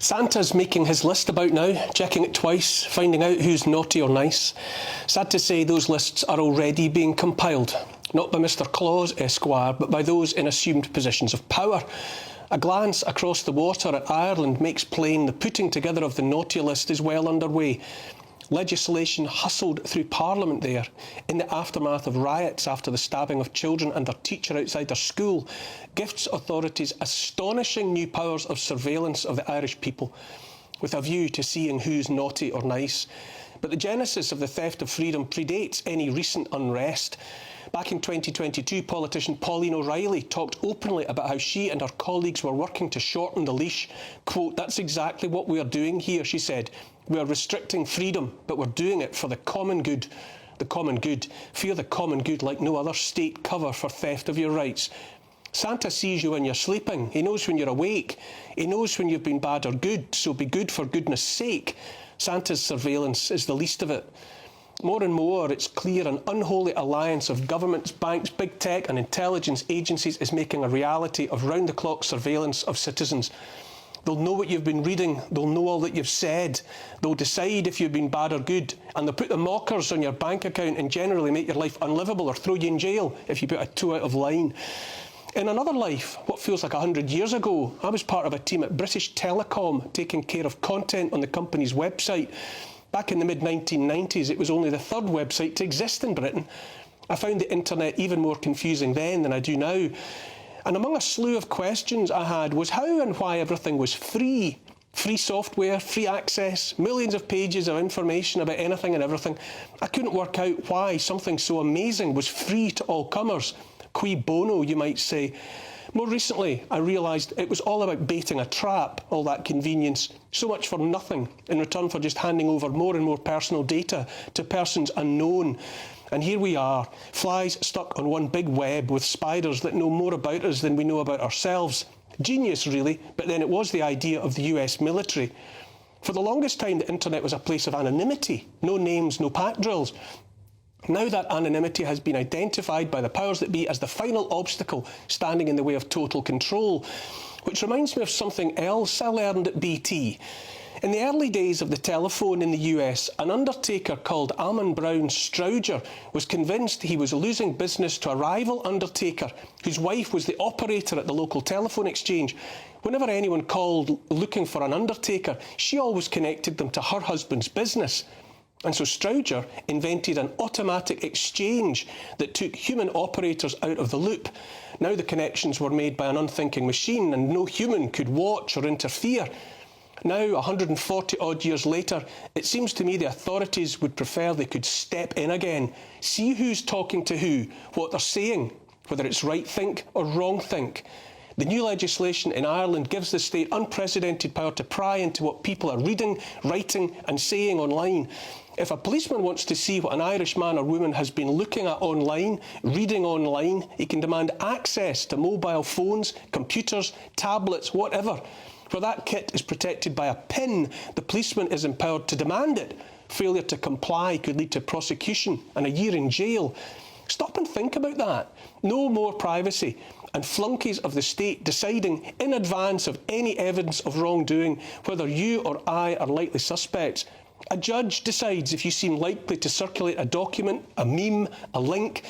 Santa's making his list about now, checking it twice, finding out who's naughty or nice. Sad to say those lists are already being compiled, not by Mr. Claus, Esquire, but by those in assumed positions of power. A glance across the water at Ireland makes plain the putting together of the naughty list is well underway. Legislation hustled through Parliament there in the aftermath of riots after the stabbing of children and their teacher outside their school gifts authorities astonishing new powers of surveillance of the Irish people with a view to seeing who's naughty or nice. But the genesis of the theft of freedom predates any recent unrest. Back in 2022, politician Pauline O'Reilly talked openly about how she and her colleagues were working to shorten the leash. Quote, "That's exactly what we are doing here," she said. "We are restricting freedom, but we're doing it for the common good." The common good. Fear the common good like no other state cover for theft of your rights. Santa sees you when you're sleeping. He knows when you're awake. He knows when you've been bad or good, so be good for goodness sake. Santa's surveillance is the least of it. More and more, it's clear an unholy alliance of governments, banks, big tech and intelligence agencies is making a reality of round-the-clock surveillance of citizens. They'll know what you've been reading, they'll know all that you've said, they'll decide if you've been bad or good, and they'll put the mockers on your bank account and generally make your life unlivable or throw you in jail if you put a toe out of line. In another life, what feels like 100 years ago, I was part of a team at British Telecom taking care of content on the company's website. Back in the mid-1990s, it was only the third website to exist in Britain. I found the internet even more confusing then than I do now. And among a slew of questions I had was how and why everything was free. Free software, free access, millions of pages of information about anything and everything. I couldn't work out why something so amazing was free to all comers. Cui bono, you might say. More recently, I realised it was all about baiting a trap, all that convenience, so much for nothing, in return for just handing over more and more personal data to persons unknown. And here we are, flies stuck on one big web with spiders that know more about us than we know about ourselves. Genius, really, but then it was the idea of the US military. For the longest time, the internet was a place of anonymity, no names, no pack drills. Now that anonymity has been identified by the powers that be as the final obstacle standing in the way of total control, which reminds me of something else I learned at BT. In the early days of the telephone in the US, an undertaker called Almon Brown Strowger was convinced he was losing business to a rival undertaker whose wife was the operator at the local telephone exchange. Whenever anyone called looking for an undertaker, she always connected them to her husband's business. And so Strowger invented an automatic exchange that took human operators out of the loop. Now the connections were made by an unthinking machine and no human could watch or interfere. Now, 140 odd years later, it seems to me the authorities would prefer they could step in again, see who's talking to who, what they're saying, whether it's right think or wrong think. The new legislation in Ireland gives the state unprecedented power to pry into what people are reading, writing and saying online. If a policeman wants to see what an Irish man or woman has been looking at online, reading online, he can demand access to mobile phones, computers, tablets, whatever. Where that kit is protected by a PIN, the policeman is empowered to demand it. Failure to comply could lead to prosecution and a year in jail. Stop and think about that. No more privacy. And flunkies of the state deciding in advance of any evidence of wrongdoing whether you or I are likely suspects. A judge decides if you seem likely to circulate a document, a meme, a link,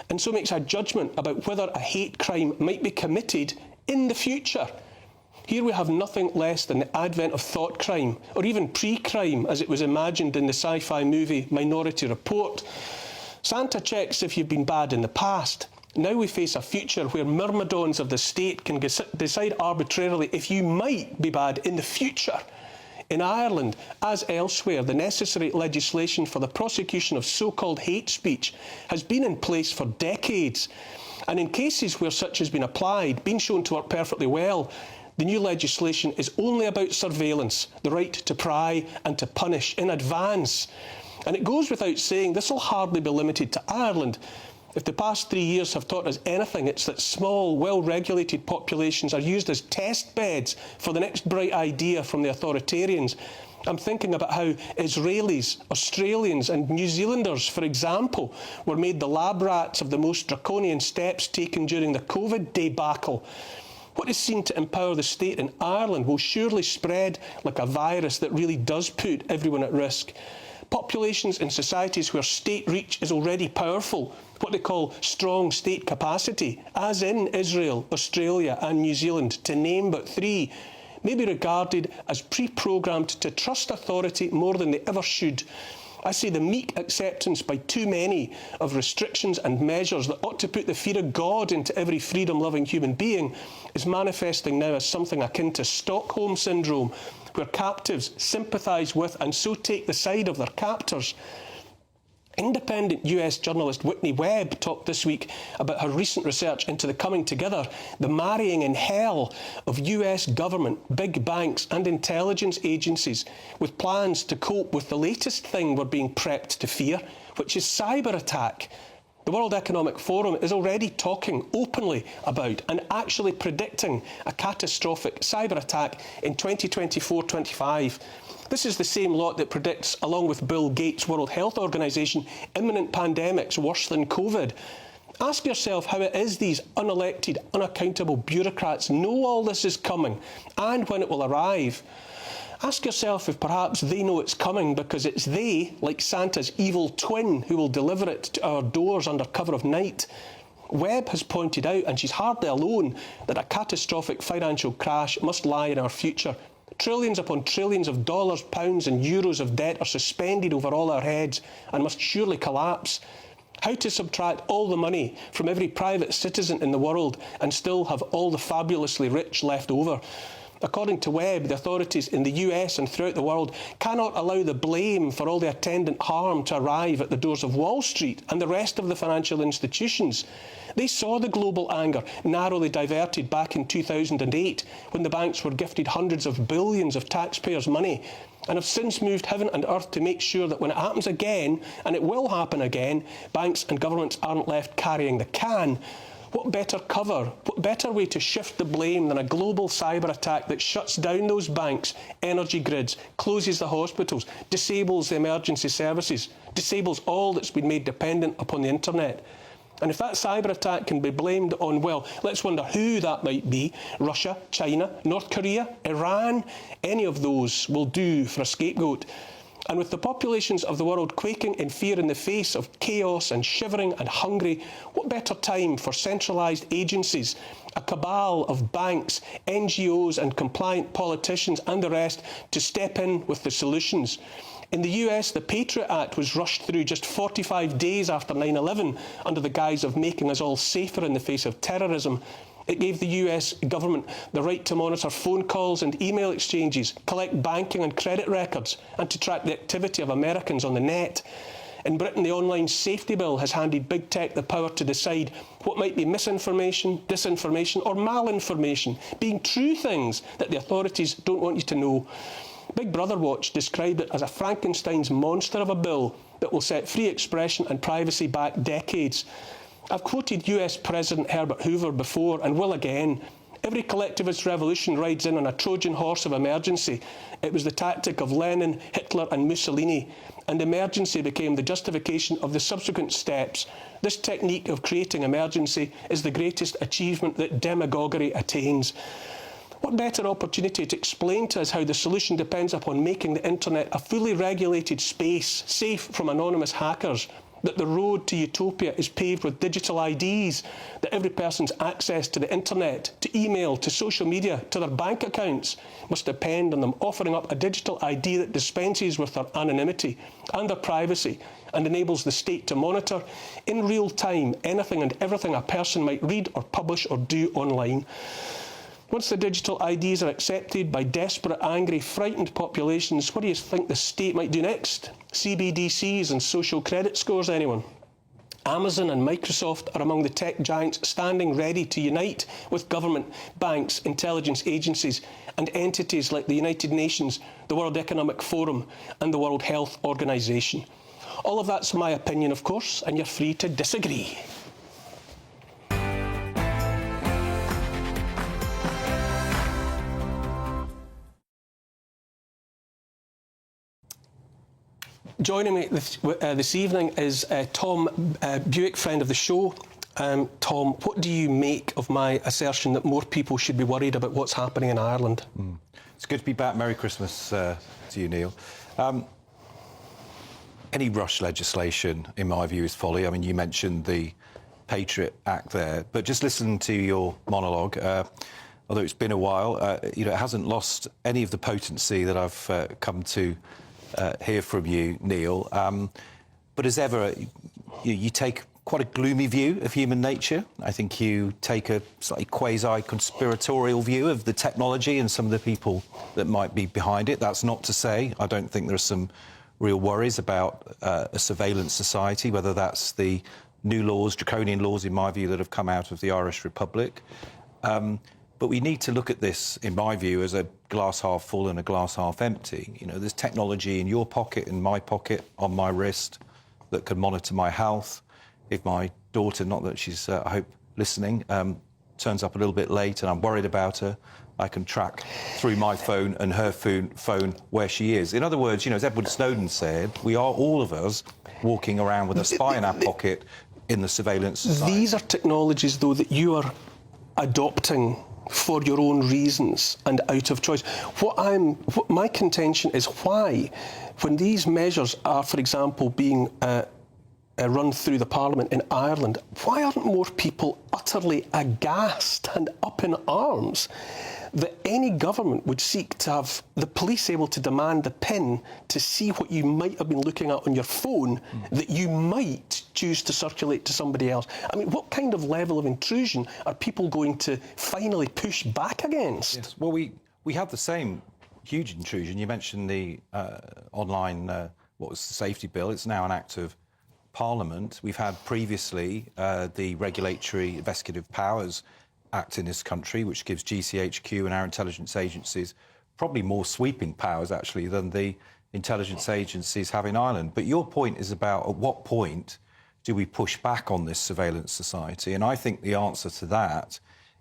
and so makes a judgment about whether a hate crime might be committed in the future. Here we have nothing less than the advent of thought crime, or even pre-crime as it was imagined in the sci-fi movie Minority Report. Santa checks if you've been bad in the past. Now we face a future where myrmidons of the state can decide arbitrarily if you might be bad in the future. In Ireland, as elsewhere, the necessary legislation for the prosecution of so-called hate speech has been in place for decades. And in cases where such has been applied, been shown to work perfectly well, the new legislation is only about surveillance, the right to pry and to punish in advance. And it goes without saying this will hardly be limited to Ireland. If the past 3 years have taught us anything, it's that small, well-regulated populations are used as test beds for the next bright idea from the authoritarians. I'm thinking about how Israelis, Australians and New Zealanders, for example, were made the lab rats of the most draconian steps taken during the COVID debacle. What is seen to empower the state in Ireland will surely spread like a virus that really does put everyone at risk. Populations in societies where state reach is already powerful, what they call strong state capacity, as in Israel, Australia and New Zealand, to name but three, may be regarded as pre-programmed to trust authority more than they ever should. I say the meek acceptance by too many of restrictions and measures that ought to put the fear of God into every freedom-loving human being is manifesting now as something akin to Stockholm Syndrome, where captives sympathise with and so take the side of their captors. Independent US journalist Whitney Webb talked this week about her recent research into the coming together, the marrying in hell of US government, big banks and intelligence agencies with plans to cope with the latest thing we're being prepped to fear, which is cyber attack. The World Economic Forum is already talking openly about and actually predicting a catastrophic cyber attack in 2024-25. This is the same lot that predicts, along with Bill Gates' World Health Organization, imminent pandemics worse than COVID. Ask yourself how it is these unelected, unaccountable bureaucrats know all this is coming and when it will arrive. Ask yourself if perhaps they know it's coming because it's they, like Santa's evil twin, who will deliver it to our doors under cover of night. Webb has pointed out, and she's hardly alone, that a catastrophic financial crash must lie in our future. Trillions upon trillions of dollars, pounds and euros of debt are suspended over all our heads and must surely collapse. How to subtract all the money from every private citizen in the world and still have all the fabulously rich left over? According to Webb, the authorities in the US and throughout the world cannot allow the blame for all the attendant harm to arrive at the doors of Wall Street and the rest of the financial institutions. They saw the global anger narrowly diverted back in 2008 when the banks were gifted hundreds of billions of taxpayers' money and have since moved heaven and earth to make sure that when it happens again, and it will happen again, banks and governments aren't left carrying the can. What better cover, what better way to shift the blame than a global cyber attack that shuts down those banks, energy grids, closes the hospitals, disables the emergency services, disables all that's been made dependent upon the internet? And if that cyber attack can be blamed on, well, let's wonder who that might be. Russia, China, North Korea, Iran, any of those will do for a scapegoat. And with the populations of the world quaking in fear in the face of chaos and shivering and hungry, what better time for centralised agencies, a cabal of banks, NGOs and compliant politicians and the rest to step in with the solutions? In the US, the Patriot Act was rushed through just 45 days after 9/11 under the guise of making us all safer in the face of terrorism. It gave the US government the right to monitor phone calls and email exchanges, collect banking and credit records, and to track the activity of Americans on the net. In Britain, the Online Safety Bill has handed big tech the power to decide what might be misinformation, disinformation, or malinformation, being true things that the authorities don't want you to know. Big Brother Watch described it as a Frankenstein's monster of a bill that will set free expression and privacy back decades. I've quoted US President Herbert Hoover before and will again. Every collectivist revolution rides in on a Trojan horse of emergency. It was the tactic of Lenin, Hitler and Mussolini, and emergency became the justification of the subsequent steps. This technique of creating emergency is the greatest achievement that demagoguery attains. What better opportunity to explain to us how the solution depends upon making the internet a fully regulated space, safe from anonymous hackers, that the road to utopia is paved with digital IDs, that every person's access to the internet, to email, to social media, to their bank accounts must depend on them offering up a digital ID that dispenses with their anonymity and their privacy and enables the state to monitor in real time anything and everything a person might read or publish or do online. Once the digital IDs are accepted by desperate, angry, frightened populations, what do you think the state might do next? CBDCs and social credit scores, anyone? Amazon and Microsoft are among the tech giants standing ready to unite with government, banks, intelligence agencies and entities like the United Nations, the World Economic Forum and the World Health Organization. All of that's my opinion, of course, and you're free to disagree. Joining me this evening is Tom Buick, friend of the show, Tom, what do you make of my assertion that more people should be worried about what's happening in Ireland? It's good to be back. Merry Christmas to you, Neil. Any rush legislation, in my view, is folly. I mean, you mentioned the Patriot Act there, but just listen to your monologue. Although it's been a while, it hasn't lost any of the potency that I've come to hear from you, Neil. But as ever, you take quite a gloomy view of human nature. I think you take a slightly quasi-conspiratorial view of the technology and some of the people that might be behind it. That's not to say I don't think there are some real worries about a surveillance society, whether that's the new laws, draconian laws, in my view, that have come out of the Irish Republic. But we need to look at this, in my view, as a glass half full and a glass half empty. There's technology in your pocket, in my pocket, on my wrist, that can monitor my health. If my daughter, not that she's, I hope, listening, turns up a little bit late and I'm worried about her, I can track through my phone and her phone where she is. In other words, as Edward Snowden said, we are, all of us, walking around with a spy in our pocket in the surveillance society. These are technologies, though, that you are adopting for your own reasons and out of choice. What my contention is, why, when these measures are, for example, being run through the Parliament in Ireland, why aren't more people utterly aghast and up in arms that any government would seek to have the police able to demand the PIN to see what you might have been looking at on your phone that you might choose to circulate to somebody else? I mean, what kind of level of intrusion are people going to finally push back against? Yes. Well, we have the same huge intrusion. You mentioned the online, what was the safety bill? It's now an act of Parliament. We've had previously the Regulatory Investigative Powers Act in this country, which gives GCHQ and our intelligence agencies probably more sweeping powers, actually, than the intelligence agencies have in Ireland. But your point is about, at what point do we push back on this surveillance society? And I think the answer to that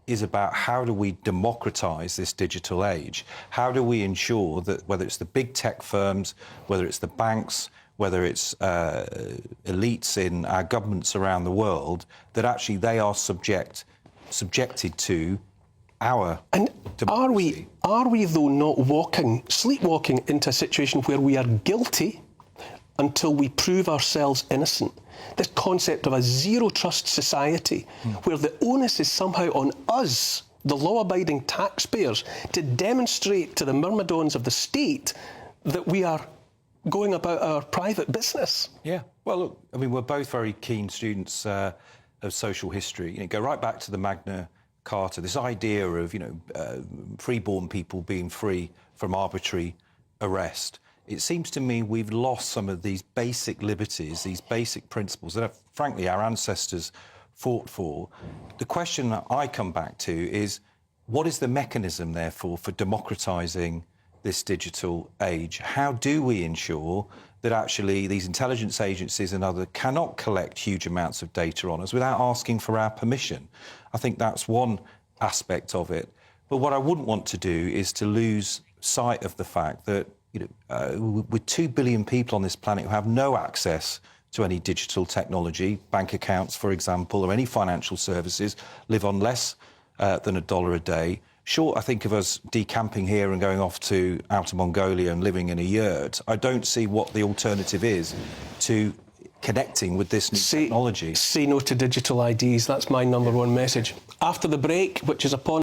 is about, how do we democratise this digital age? How do we ensure that, whether it's the big tech firms, whether it's the banks, whether it's elites in our governments around the world, that actually they are subjected to our democracy? Are we though not sleepwalking into a situation where we are guilty until we prove ourselves innocent? This concept of a zero-trust society where the onus is somehow on us, the law-abiding taxpayers, to demonstrate to the myrmidons of the state that we are going about our private business. Yeah. Well, look, I mean, we're both very keen students of social history. Go right back to the Magna Carta, this idea of, freeborn people being free from arbitrary arrest. It seems to me we've lost some of these basic liberties, these basic principles that, frankly, our ancestors fought for. The question that I come back to is, what is the mechanism, therefore, for democratising this digital age? How do we ensure that actually these intelligence agencies and others cannot collect huge amounts of data on us without asking for our permission? I think that's one aspect of it. But what I wouldn't want to do is to lose sight of the fact that, with 2 billion people on this planet who have no access to any digital technology, bank accounts, for example, or any financial services, live on less than $1 a day. Sure, I think of us decamping here and going off to outer Mongolia and living in a yurt. I don't see what the alternative is to connecting with this new technology. Say no to digital IDs. That's my number one message. After the break, which is upon